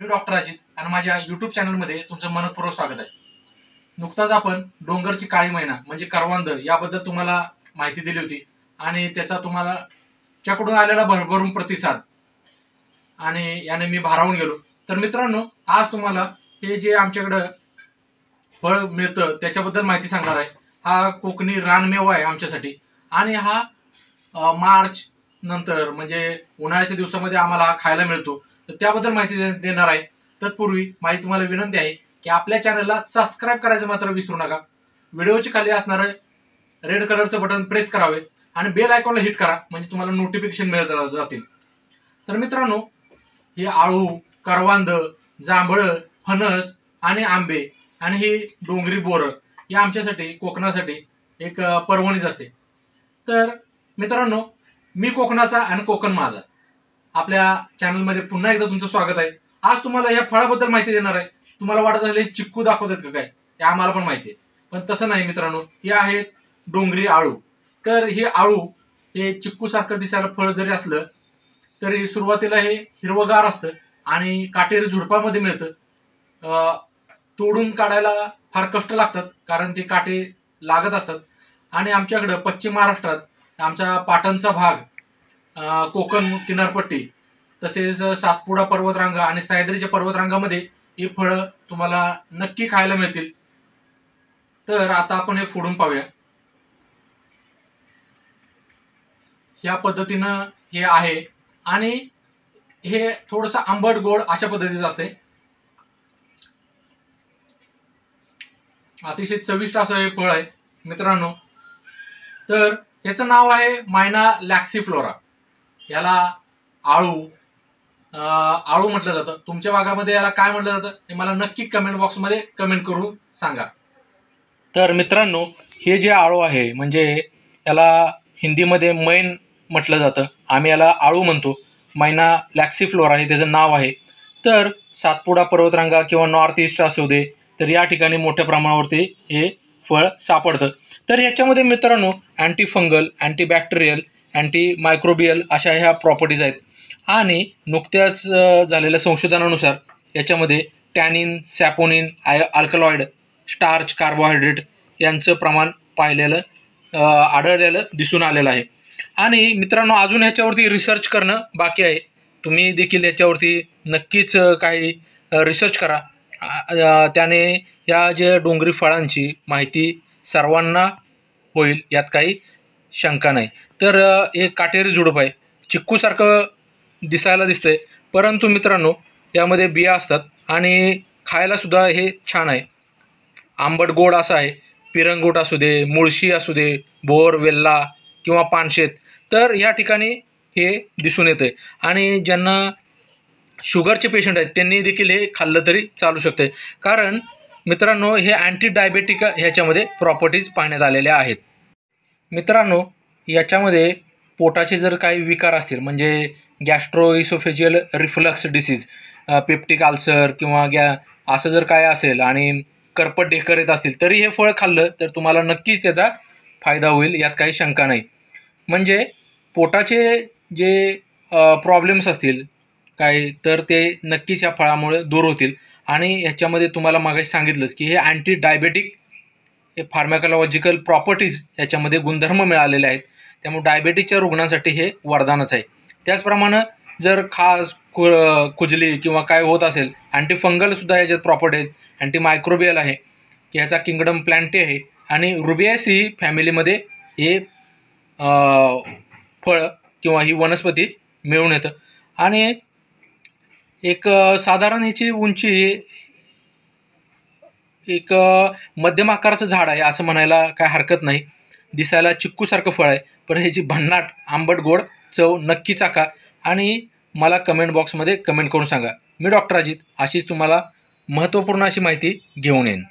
मी doctor Ajit आणि माझ्या YouTube चॅनलमध्ये तुमचं मनपूर्वक स्वागत आहे। नुकताच आपण डोंगरची काळी मैना म्हणजे करवंद याबद्दल तुम्हाला माहिती दिली होती आणि त्याचा तुम्हाला च्याकडून आलेला भरभरून प्रतिसाद आणि याने मी भारावून गेलो। तर मित्रांनो, आज तुम्हाला हे जे आमच्याकडे फळ मिळतं त्याच्याबद्दल माहिती सांगणार आहे। हा कोकणी रानमेवा आहे आमच्यासाठी आणि हा मार्च नंतर म्हणजे उन्हाळ्याच्या दिवसामध्ये आम्हाला हा खायला मिळतो। तर त्याबद्दल माहिती देणार आहे। तत्पूर्वी माझी तुम्हाला विनंती आहे की आपल्या चॅनलला सबस्क्राइब करायचं मात्र विसरू नका। व्हिडिओच्या खाली असणारे रेड कलरचं बटन प्रेस करावे आणि बेल आयकॉनला हिट करा म्हणजे तुम्हाला नोटिफिकेशन मिळत जातील। तर मित्रांनो, हे आळू, करवंद, जांभळ, फणस आणि आंबे आणि ही डोंगरी बोर हे आमच्यासाठी कोकणासाठी एक पर्वणीच असते। तर मित्रांनो, मी कोकणाचा आणि कोकण माझा आपल्या चॅनलमध्ये पुन्हा एकदा तुमचं स्वागत आहे। आज तुम्हाला या फळाबद्दल माहिती देणार आहे। तुम्हाला वाटत असेल चिक्कू दाखवतात का काय, हे आम्हाला पण माहिती आहे, पण तसं नाही मित्रांनो। हे आहेत डोंगरी आळू। तर हे आळू हे चिक्कू सारखं दिसायला फळ जरी असलं तरी सुरुवातीला हे हिरवगार असतं आणि काटेरी झुडपामध्ये मिळतं। तोडून काढायला फार कष्ट लागतात कारण ते काटे लागत असतात। आणि आमच्याकडं पश्चिम महाराष्ट्रात आमचा पाटणचा भाग, कोकण किनारपट्टी, तसेच सातपुडा पर्वतरांगा आणि सह्याद्रीच्या पर्वतरांगामध्ये ही फळं तुम्हाला नक्की खायला मिळतील। तर आता आपण हे फोडून पाहूया। ह्या पद्धतीनं हे आहे आणि हे थोडंसं आंबट गोड अशा पद्धतीचं असते। अतिशय चविष्ट असं हे फळ आहे मित्रांनो। तर याचं नाव आहे मैना लॅक्सीफ्लोरा। याला आळू आळू म्हटलं जातं। तुमच्या भागामध्ये याला काय म्हटलं जातं हे मला नक्की कमेंट बॉक्समध्ये कमेंट करून सांगा। तर मित्रांनो, हे जे आळू आहे म्हणजे याला हिंदीमध्ये मैन म्हटलं जातं, आम्ही याला आळू म्हणतो। मैना लॅक्सीफ्लोरा हे त्याचं नाव आहे। तर सातपुडा पर्वतरांगा किंवा नॉर्थ ईस्ट असू दे तर या ठिकाणी मोठ्या प्रमाणावरती हे फळ सापडतं। तर याच्यामध्ये मित्रांनो anti fungal, antibacterial, anti microbial अशा ह्या प्रॉपर्टीज आहेत। आणि नुकत्याच झालेल्या संशोधनानुसार याच्यामध्ये टॅनिन, सॅपोनिन, अल्कलॉइड, स्टार्च, कार्बोहायड्रेट यांचं प्रमाण आढळलेलं दिसून आलेलं आहे। आणि मित्रांनो, अजून ह्याच्यावरती रिसर्च करणं बाकी आहे। तुम्ही देखील याच्यावरती नक्कीच काही रिसर्च करा। त्याने या जे डोंगरी फळांची माहिती सर्वांना होईल यात काही शंका नाही। तर हे काटेरी झुडूप आहे, चिक्कूसारखं दिसायला दिसतंय, परंतु मित्रांनो यामध्ये बिया असतात आणि खायला सुद्धा हे छान आहे। आंबट गोड असं आहे। पिरंगूट असू दे, मुळशी असू दे, बोर, वेल्ला किंवा पानशेत, तर या ठिकाणी हे दिसून येतंय। आणि ज्यांना शुगरचे पेशंट आहेत त्यांनी देखील हे खाल्लं तरी चालू शकते, कारण मित्रांनो हे अँटी डायबेटिक ह्याच्यामध्ये प्रॉपर्टीज पाहण्यात आलेल्या आहेत। मित्रांनो, याच्यामध्ये पोटाचे जर काही विकार असतील म्हणजे गॅस्ट्रोइसोफेजियल रिफ्लक्स डिसीज, पेप्टिक अल्सर किंवा असं जर काय असेल आणि करपट ढेकर येत असतील तरी हे फळ खाल्लं तर तुम्हाला नक्कीच त्याचा फायदा होईल, यात काही शंका नाही। म्हणजे पोटाचे जे प्रॉब्लेम्स असतील काय तर ते नक्कीच या फळामुळे दूर होतील। आणि ह्याच्यामध्ये तुम्हाला मागे सांगितलंच की हे अँटी डायबेटिक हे फार्मॅकोलॉजिकल प्रॉपर्टीज याच्यामध्ये गुणधर्म मिळालेले आहेत, त्यामुळे डायबेटिसच्या रुग्णांसाठी हे वरदानच आहे। त्याचप्रमाणे जर खास खुजली किंवा काय होत असेल, अँटीफंगलसुद्धा याच्यात प्रॉपर्टी आहेत, अँटी मायक्रोबियल आहे की ह्याचा किंगडम प्लॅन्टी आहे आणि रुबियासी फॅमिलीमध्ये हे फळ किंवा ही वनस्पती मिळून येतं। आणि एक साधारण ह्याची उंची एक मध्यम आकाराचं झाड आहे असं म्हणायला काय हरकत नाही। दिसायला चिक्कूसारखं फळ आहे, पण ह्याची भन्नाट आंबट गोड चव नक्की चाखा आणि मला कमेंट बॉक्समध्ये कमेंट करून सांगा। मी डॉक्टर अजित अशीच तुम्हाला महत्त्वपूर्ण अशी माहिती घेऊन येईन।